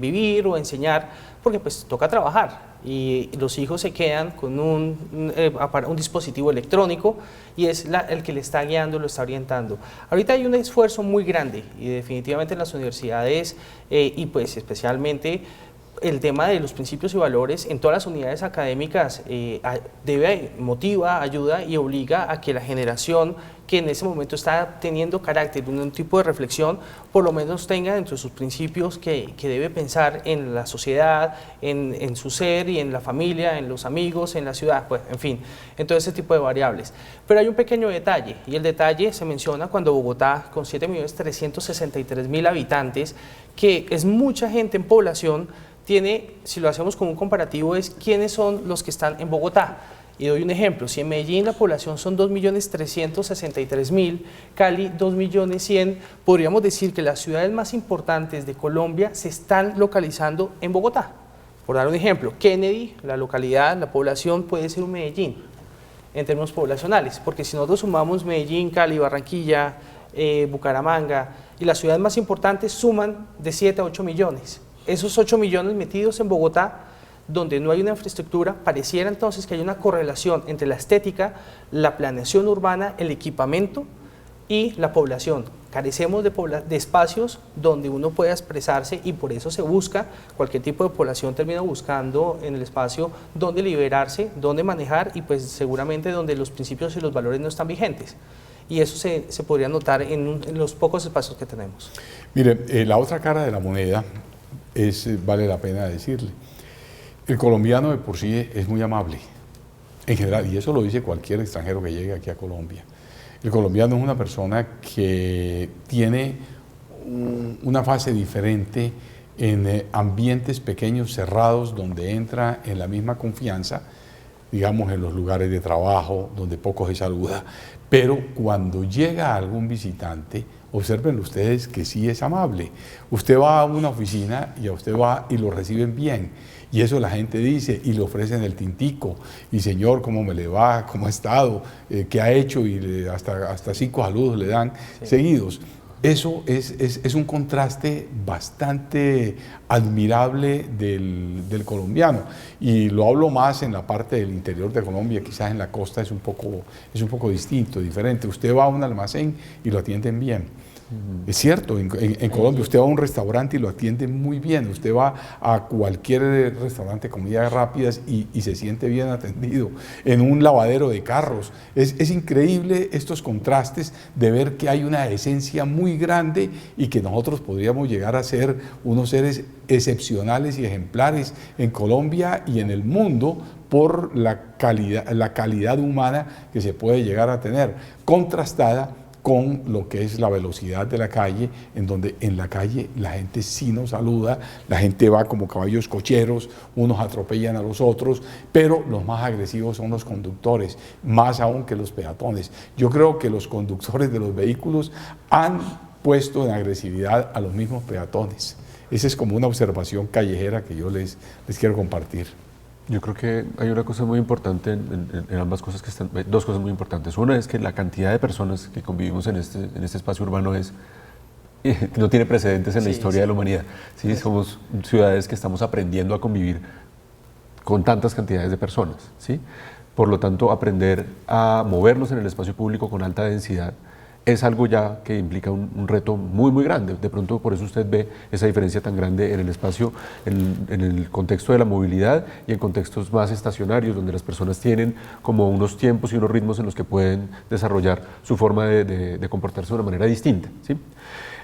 vivir o enseñar, porque pues toca trabajar. Y los hijos se quedan con un dispositivo electrónico y es el que le está guiando, lo está orientando. Ahorita hay un esfuerzo muy grande y definitivamente en las universidades y pues especialmente el tema de los principios y valores en todas las unidades académicas motiva, ayuda y obliga a que la generación que en ese momento está teniendo carácter de un tipo de reflexión, por lo menos tenga dentro de sus principios que debe pensar en la sociedad, en su ser y en la familia, en los amigos, en la ciudad, pues, en fin, en todo ese tipo de variables. Pero hay un pequeño detalle, y el detalle se menciona cuando Bogotá, con 7.363.000 habitantes, que es mucha gente en población, tiene, si lo hacemos con un comparativo, es quiénes son los que están en Bogotá. Y doy un ejemplo, si en Medellín la población son 2.363.000, Cali 2.100.000, podríamos decir que las ciudades más importantes de Colombia se están localizando en Bogotá. Por dar un ejemplo, Kennedy, la localidad, la población puede ser un Medellín en términos poblacionales, porque si nosotros sumamos Medellín, Cali, Barranquilla, Bucaramanga, y las ciudades más importantes suman de 7 a 8 millones. Esos 8 millones metidos en Bogotá, donde no hay una infraestructura, pareciera entonces que hay una correlación entre la estética, la planeación urbana, el equipamiento y la población. Carecemos de espacios donde uno pueda expresarse y por eso se busca, cualquier tipo de población termina buscando en el espacio donde liberarse, donde manejar y pues seguramente donde los principios y los valores no están vigentes. Y eso se podría notar en los pocos espacios que tenemos. Mire, la otra cara de la moneda vale la pena decirle. El colombiano de por sí es muy amable, en general, y eso lo dice cualquier extranjero que llegue aquí a Colombia. El colombiano es una persona que tiene una fase diferente en ambientes pequeños, cerrados, donde entra en la misma confianza, digamos en los lugares de trabajo, donde poco se saluda, pero cuando llega algún visitante, observen ustedes que sí es amable. Usted va a una oficina y a usted va y lo reciben bien. Y eso la gente dice y le ofrecen el tintico. Y señor, ¿cómo me le va? ¿Cómo ha estado? ¿Qué ha hecho? Y hasta 5 saludos le dan seguidos. Eso es un contraste bastante admirable del colombiano. Y lo hablo más en la parte del interior de Colombia, quizás en la costa es un poco distinto, diferente. Usted va a un almacén y lo atienden bien. Es cierto, en Colombia usted va a un restaurante y lo atienden muy bien. Usted va a cualquier restaurante de comidas rápidas y se siente bien atendido. En un lavadero de carros. Es increíble estos contrastes de ver que hay una esencia muy grande y que nosotros podríamos llegar a ser unos seres excepcionales y ejemplares en Colombia y en el mundo por la calidad humana que se puede llegar a tener, contrastada con lo que es la velocidad de la calle, en donde en la calle la gente sí nos saluda, la gente va como caballos cocheros, unos atropellan a los otros, pero los más agresivos son los conductores, más aún que los peatones. Yo creo que los conductores de los vehículos han puesto en agresividad a los mismos peatones. Esa es como una observación callejera que yo les quiero compartir. Yo creo que hay una cosa muy importante en ambas cosas que están, dos cosas muy importantes. Una es que la cantidad de personas que convivimos en este espacio urbano no tiene precedentes en la historia de la humanidad. ¿Sí? Somos ciudades que estamos aprendiendo a convivir con tantas cantidades de personas. ¿Sí? Por lo tanto, aprender a movernos en el espacio público con alta densidad es algo ya que implica un reto muy, muy grande. De pronto, por eso usted ve esa diferencia tan grande en el espacio, en el contexto de la movilidad y en contextos más estacionarios, donde las personas tienen como unos tiempos y unos ritmos en los que pueden desarrollar su forma de comportarse de una manera distinta. ¿Sí?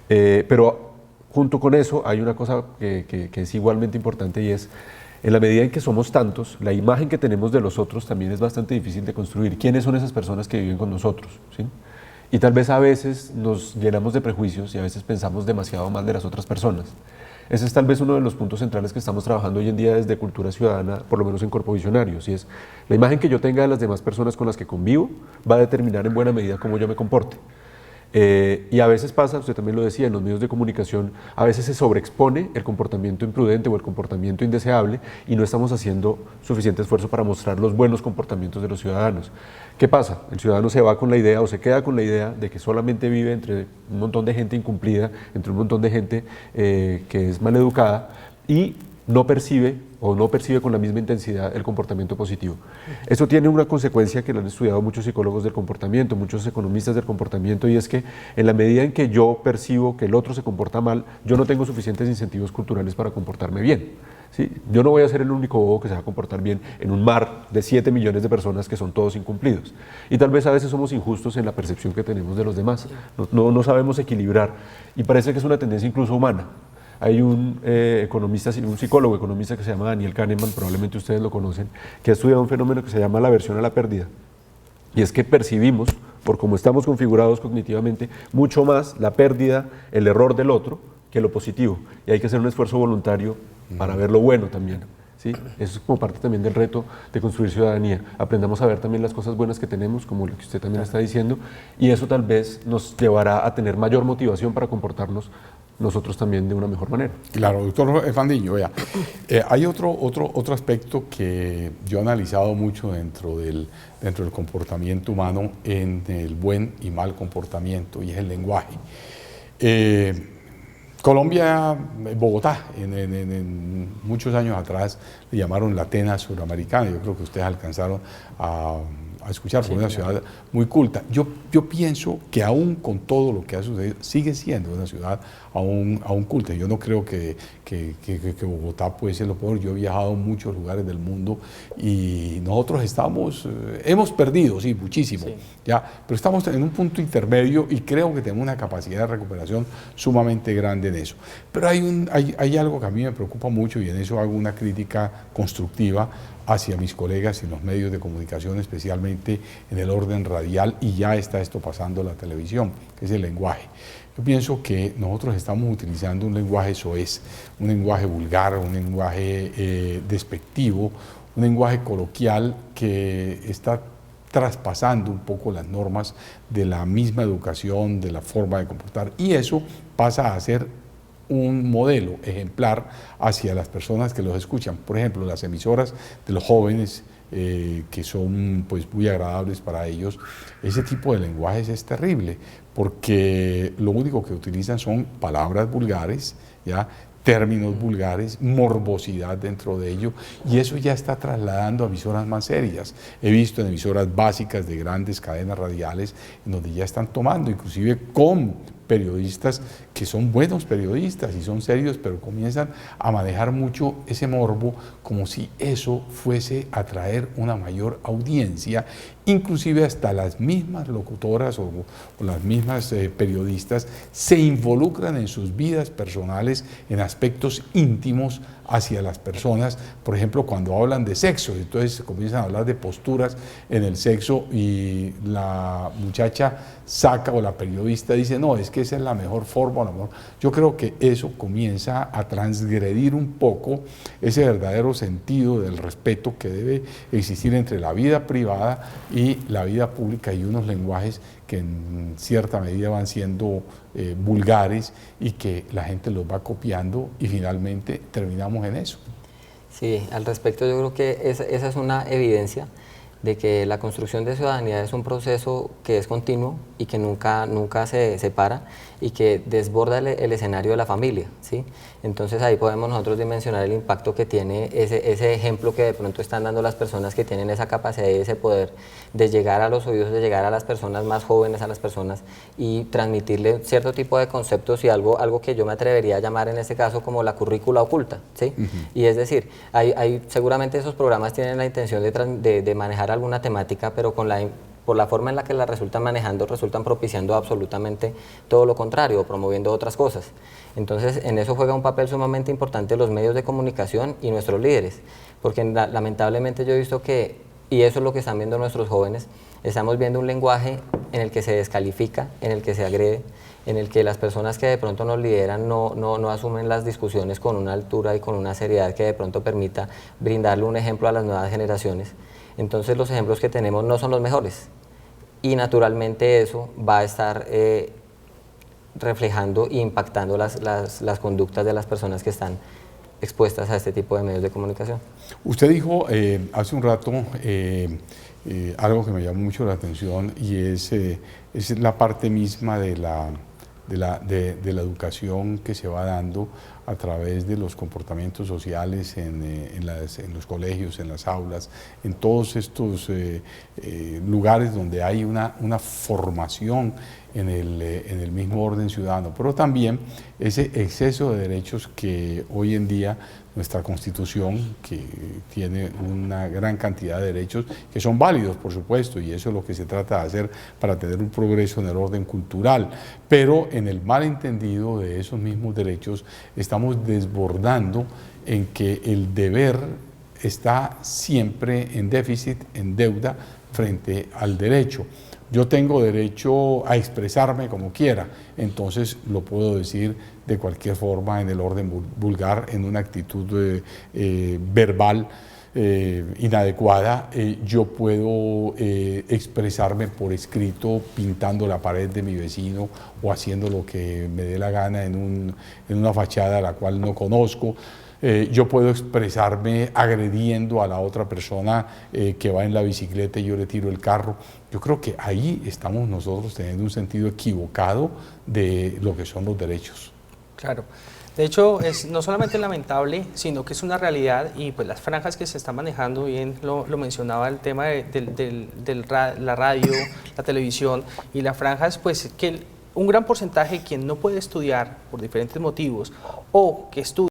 Pero junto con eso hay una cosa que es igualmente importante y es, en la medida en que somos tantos, la imagen que tenemos de los otros también es bastante difícil de construir. ¿Quiénes son esas personas que viven con nosotros? ¿Sí? Y tal vez a veces nos llenamos de prejuicios y a veces pensamos demasiado mal de las otras personas. Ese es tal vez uno de los puntos centrales que estamos trabajando hoy en día desde Cultura Ciudadana, por lo menos en Corpo Visionarios, y es la imagen que yo tenga de las demás personas con las que convivo va a determinar en buena medida cómo yo me comporte. Y a veces pasa, usted también lo decía, en los medios de comunicación a veces se sobreexpone el comportamiento imprudente o el comportamiento indeseable y no estamos haciendo suficiente esfuerzo para mostrar los buenos comportamientos de los ciudadanos. ¿Qué pasa? El ciudadano se va con la idea o se queda con la idea de que solamente vive entre un montón de gente incumplida, entre un montón de gente que es maleducada y no percibe con la misma intensidad el comportamiento positivo. Eso tiene una consecuencia que lo han estudiado muchos psicólogos del comportamiento, muchos economistas del comportamiento, y es que en la medida en que yo percibo que el otro se comporta mal, yo no tengo suficientes incentivos culturales para comportarme bien. ¿Sí? Yo no voy a ser el único bobo que se va a comportar bien en un mar de 7 millones de personas que son todos incumplidos. Y tal vez a veces somos injustos en la percepción que tenemos de los demás. No sabemos equilibrar y parece que es una tendencia incluso humana. Hay un psicólogo economista que se llama Daniel Kahneman, probablemente ustedes lo conocen, que ha estudiado un fenómeno que se llama la aversión a la pérdida. Y es que percibimos, por cómo estamos configurados cognitivamente, mucho más la pérdida, el error del otro, que lo positivo. Y hay que hacer un esfuerzo voluntario para ver lo bueno también. ¿Sí? Eso es como parte también del reto de construir ciudadanía. Aprendamos a ver también las cosas buenas que tenemos, como lo que usted también está diciendo, y eso tal vez nos llevará a tener mayor motivación para comportarnos nosotros también de una mejor manera. Claro, doctor Fandiño, vea, hay otro aspecto que yo he analizado mucho dentro del comportamiento humano en el buen y mal comportamiento, y es el lenguaje. Colombia, Bogotá, en muchos años atrás le llamaron la Atenas suramericana. Yo creo que ustedes alcanzaron a escuchar, porque es una ciudad muy culta. Yo pienso que aún con todo lo que ha sucedido, sigue siendo una ciudad aún culta. Yo no creo que Bogotá puede ser lo peor. Yo he viajado a muchos lugares del mundo y nosotros hemos perdido, sí, muchísimo, ya, pero estamos en un punto intermedio y creo que tenemos una capacidad de recuperación sumamente grande en eso. Pero hay algo que a mí me preocupa mucho y en eso hago una crítica constructiva hacia mis colegas en los medios de comunicación, especialmente en el orden radial, y ya está esto pasando en la televisión, que es el lenguaje. Yo pienso que nosotros estamos utilizando un lenguaje soez, un lenguaje vulgar, un lenguaje despectivo, un lenguaje coloquial que está traspasando un poco las normas de la misma educación, de la forma de comportar, y eso pasa a ser un modelo ejemplar hacia las personas que los escuchan. Por ejemplo, las emisoras de los jóvenes, que son pues muy agradables para ellos, ese tipo de lenguajes es terrible, porque lo único que utilizan son palabras vulgares, ¿ya? Términos vulgares, morbosidad dentro de ello, y eso ya está trasladando a emisoras más serias. He visto en emisoras básicas de grandes cadenas radiales en donde ya están tomando, inclusive con periodistas que son buenos periodistas y son serios, pero comienzan a manejar mucho ese morbo como si eso fuese a traer una mayor audiencia, inclusive hasta las mismas locutoras o las mismas periodistas se involucran en sus vidas personales, en aspectos íntimos hacia las personas, por ejemplo, cuando hablan de sexo, entonces comienzan a hablar de posturas en el sexo y la muchacha saca o la periodista dice, no, es que esa es la mejor forma, la mejor. Yo creo que eso comienza a transgredir un poco ese verdadero sentido del respeto que debe existir entre la vida privada y la vida pública, y unos lenguajes que en cierta medida van siendo vulgares y que la gente los va copiando y finalmente terminamos en eso. Sí, al respecto yo creo que esa es una evidencia de que la construcción de ciudadanía es un proceso que es continuo y que nunca se separa y que desborda el escenario de la familia, ¿sí? Entonces ahí podemos nosotros dimensionar el impacto que tiene ese ejemplo que de pronto están dando las personas que tienen esa capacidad y ese poder de llegar a los oídos, de llegar a las personas más jóvenes, a las personas y transmitirle cierto tipo de conceptos y algo que yo me atrevería a llamar en este caso como la currícula oculta, ¿sí? Y es decir, seguramente esos programas tienen la intención de manejar alguna temática, pero por la forma en la que la resultan manejando, resultan propiciando absolutamente todo lo contrario, o promoviendo otras cosas. Entonces, en eso juega un papel sumamente importante los medios de comunicación y nuestros líderes, porque lamentablemente yo he visto que, y eso es lo que están viendo nuestros jóvenes, estamos viendo un lenguaje en el que se descalifica, en el que se agrede, en el que las personas que de pronto nos lideran no asumen las discusiones con una altura y con una seriedad que de pronto permita brindarle un ejemplo a las nuevas generaciones. Entonces los ejemplos que tenemos no son los mejores y naturalmente eso va a estar reflejando e impactando las conductas de las personas que están expuestas a este tipo de medios de comunicación. Usted dijo hace un rato algo que me llamó mucho la atención y es la parte misma de la educación que se va dando a través de los comportamientos sociales en los colegios, en las aulas, en todos estos lugares donde hay una formación en el mismo orden ciudadano, pero también ese exceso de derechos que hoy en día nuestra Constitución, que tiene una gran cantidad de derechos que son válidos, por supuesto, y eso es lo que se trata de hacer para tener un progreso en el orden cultural, pero en el malentendido de esos mismos derechos estamos desbordando en que el deber está siempre en déficit, en deuda, frente al derecho. Yo tengo derecho a expresarme como quiera, entonces lo puedo decir de cualquier forma en el orden vulgar, en una actitud verbal inadecuada. Yo puedo expresarme por escrito pintando la pared de mi vecino o haciendo lo que me dé la gana en una fachada a la cual no conozco. Yo puedo expresarme agrediendo a la otra persona que va en la bicicleta y yo le tiro el carro. Yo creo que ahí estamos nosotros teniendo un sentido equivocado de lo que son los derechos. Claro. De hecho, es no solamente lamentable, sino que es una realidad y pues las franjas que se están manejando, bien lo mencionaba el tema de la radio, la televisión y las franjas, pues que un gran porcentaje quien no puede estudiar por diferentes motivos o que estudia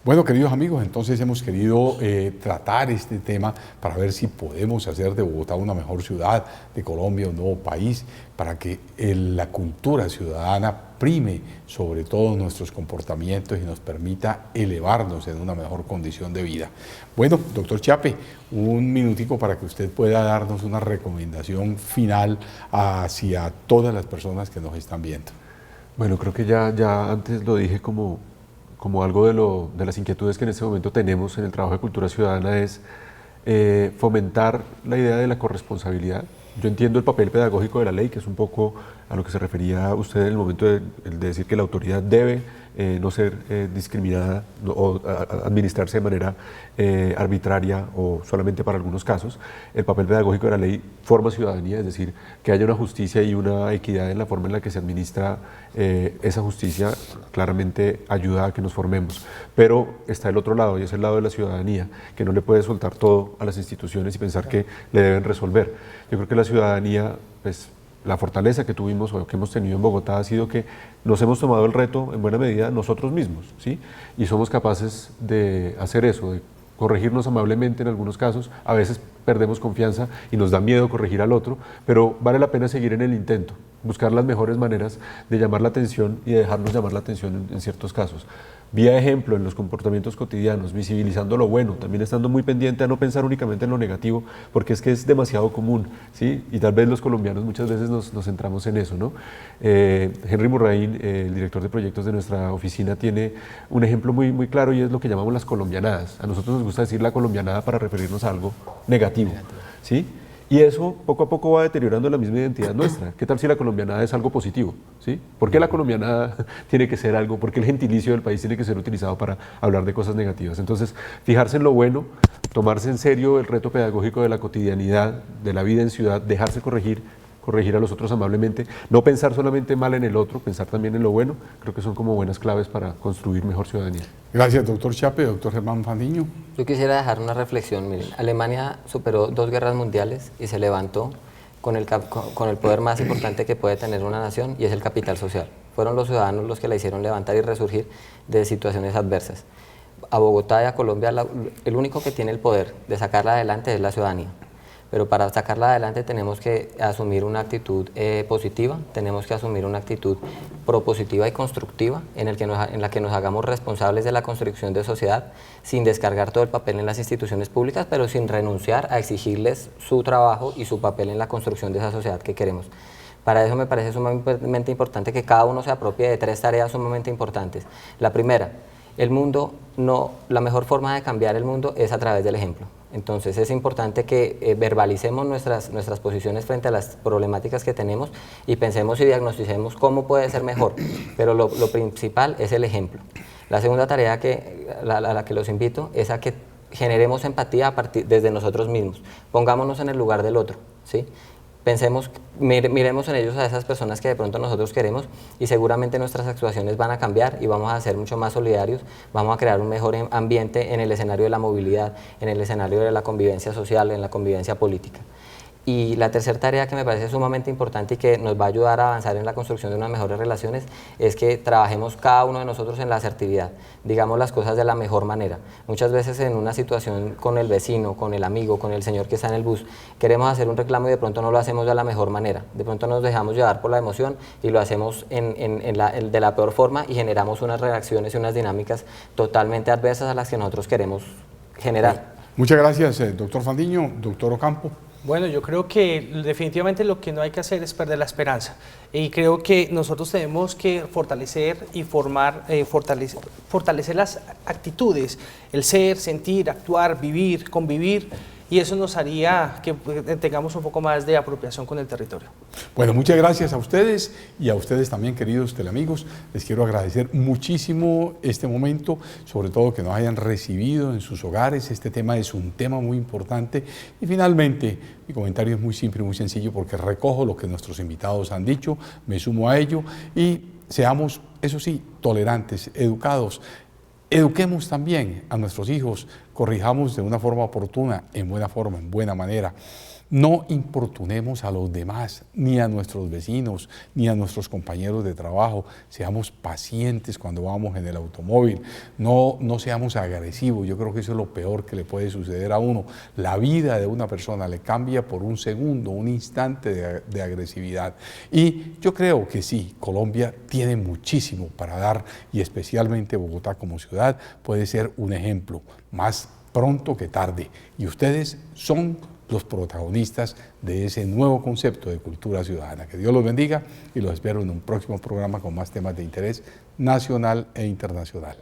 Bueno, queridos amigos, entonces hemos querido tratar este tema para ver si podemos hacer de Bogotá una mejor ciudad, de Colombia un nuevo país, para que la cultura ciudadana prime sobre todos nuestros comportamientos y nos permita elevarnos en una mejor condición de vida. Bueno, doctor Chiappe, un minutico para que usted pueda darnos una recomendación final hacia todas las personas que nos están viendo. Bueno, creo que ya antes lo dije como algo de las inquietudes que en este momento tenemos en el trabajo de cultura ciudadana es fomentar la idea de la corresponsabilidad. Yo entiendo el papel pedagógico de la ley, que es un poco a lo que se refería usted en el momento de decir que la autoridad debe no ser discriminada o administrarse de manera arbitraria o solamente para algunos casos. El papel pedagógico de la ley forma ciudadanía, es decir, que haya una justicia y una equidad en la forma en la que se administra esa justicia, claramente ayuda a que nos formemos. Pero está el otro lado, y es el lado de la ciudadanía, que no le puede soltar todo a las instituciones y pensar que le deben resolver. Yo creo que la ciudadanía, pues, la fortaleza que tuvimos o que hemos tenido en Bogotá ha sido que nos hemos tomado el reto en buena medida nosotros mismos, ¿sí? Y somos capaces de hacer eso, de corregirnos amablemente en algunos casos. A veces perdemos confianza y nos da miedo corregir al otro, pero vale la pena seguir en el intento, buscar las mejores maneras de llamar la atención y de dejarnos llamar la atención en ciertos casos. Vía ejemplo en los comportamientos cotidianos, visibilizando lo bueno, también estando muy pendiente a no pensar únicamente en lo negativo, porque es que es demasiado común, ¿sí? Y tal vez los colombianos muchas veces nos centramos en eso, ¿no? Henry Murraín, el director de proyectos de nuestra oficina, tiene un ejemplo muy claro y es lo que llamamos las colombianadas. A nosotros nos gusta decir la colombianada para referirnos a algo negativo, ¿sí? Y eso poco a poco va deteriorando la misma identidad nuestra. ¿Qué tal si la colombianada es algo positivo? ¿Sí? ¿Por qué la colombianada tiene que ser algo? ¿Por qué el gentilicio del país tiene que ser utilizado para hablar de cosas negativas? Entonces, fijarse en lo bueno, tomarse en serio el reto pedagógico de la cotidianidad, de la vida en ciudad, dejarse corregir a los otros amablemente, no pensar solamente mal en el otro, pensar también en lo bueno, creo que son como buenas claves para construir mejor ciudadanía. Gracias, doctor Chiappe. Doctor Germán Fandiño. Yo quisiera dejar una reflexión. Miren, Alemania superó 2 guerras mundiales y se levantó con el poder más importante que puede tener una nación, y es el capital social. Fueron los ciudadanos los que la hicieron levantar y resurgir de situaciones adversas. A Bogotá y a Colombia, el único que tiene el poder de sacarla adelante es la ciudadanía. Pero para sacarla adelante tenemos que asumir una actitud positiva, tenemos que asumir una actitud propositiva y constructiva en la que nos hagamos responsables de la construcción de sociedad, sin descargar todo el papel en las instituciones públicas, pero sin renunciar a exigirles su trabajo y su papel en la construcción de esa sociedad que queremos. Para eso me parece sumamente importante que cada uno se apropie de 3 tareas sumamente importantes. La primera, la mejor forma de cambiar el mundo es a través del ejemplo. Entonces es importante que verbalicemos nuestras posiciones frente a las problemáticas que tenemos y pensemos y diagnosticemos cómo puede ser mejor, pero lo principal es el ejemplo. La segunda tarea a la que los invito es a que generemos empatía desde nosotros mismos, pongámonos en el lugar del otro, ¿sí? Pensemos, miremos en ellos a esas personas que de pronto nosotros queremos, y seguramente nuestras actuaciones van a cambiar y vamos a ser mucho más solidarios, vamos a crear un mejor ambiente en el escenario de la movilidad, en el escenario de la convivencia social, en la convivencia política. Y la tercera tarea que me parece sumamente importante y que nos va a ayudar a avanzar en la construcción de unas mejores relaciones es que trabajemos cada uno de nosotros en la asertividad, digamos las cosas de la mejor manera. Muchas veces en una situación con el vecino, con el amigo, con el señor que está en el bus, queremos hacer un reclamo y de pronto no lo hacemos de la mejor manera, de pronto nos dejamos llevar por la emoción y lo hacemos de la peor forma y generamos unas reacciones y unas dinámicas totalmente adversas a las que nosotros queremos generar. Muchas gracias, doctor Fandiño. Doctor Ocampo. Bueno, yo creo que definitivamente lo que no hay que hacer es perder la esperanza, y creo que nosotros tenemos que fortalecer y fortalecer las actitudes, el ser, sentir, actuar, vivir, convivir, y eso nos haría que tengamos un poco más de apropiación con el territorio. Bueno, muchas gracias a ustedes y a ustedes también, queridos teleamigos. Les quiero agradecer muchísimo este momento, sobre todo que nos hayan recibido en sus hogares. Este tema es un tema muy importante y finalmente mi comentario es muy simple y muy sencillo porque recojo lo que nuestros invitados han dicho, me sumo a ello y seamos, eso sí, tolerantes, educados. Eduquemos también a nuestros hijos, corrijamos de una forma oportuna, en buena forma, en buena manera. No importunemos a los demás, ni a nuestros vecinos, ni a nuestros compañeros de trabajo. Seamos pacientes cuando vamos en el automóvil. No seamos agresivos. Yo creo que eso es lo peor que le puede suceder a uno. La vida de una persona le cambia por un segundo, un instante de agresividad. Y yo creo que sí, Colombia tiene muchísimo para dar, y especialmente Bogotá como ciudad puede ser un ejemplo, más pronto que tarde. Y ustedes son los protagonistas de ese nuevo concepto de cultura ciudadana. Que Dios los bendiga y los espero en un próximo programa con más temas de interés nacional e internacional.